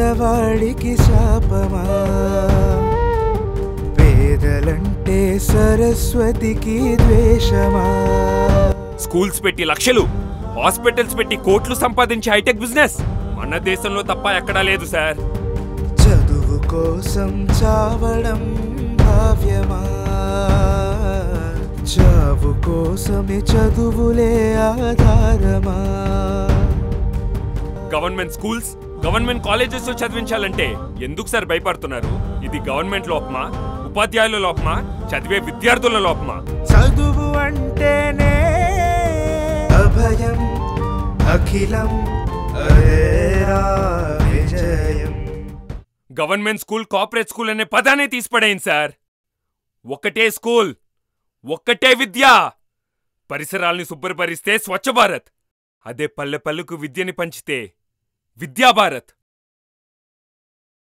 పేదవాడికి శాపమా పేదలంటే సరస్వతికి ద్వేషమా స్కూల్స్ పెట్టి లక్షలు హాస్పిటల్స్ పెట్టి కోట్లు సంపాదించే హైటెక్ బిజినెస్ మన దేశంలో తప్ప ఎక్కడా లేదు సార్. చదువు కోసం చావడం భావ్యమా చావు కోసమే చదువులే ఆధారమా గవర్నమెంట్ స్కూల్స్ గవర్నమెంట్ కాలేజెస్ లో చదివించాలంటే ఎందుకు సార్ భయపడుతున్నారు? ఇది గవర్నమెంట్ లోపమా, ఉపాధ్యాయుల లోపమా, చదివే విద్యార్థుల లోపమా? చదువు అంటేనే అభయం అఖిలం అరేరా విజయం. గవర్నమెంట్ స్కూల్ కార్పొరేట్ స్కూల్ అనే పదాన్ని తీసిపడేయండి సార్. ఒక్కటే స్కూల్, ఒక్కటే విద్య. పరిసరాల్ని శుభ్రపరిస్తే స్వచ్ఛ భారత్, అదే పల్లె పల్లెకు విద్యని పంచితే విద్యా భారత్.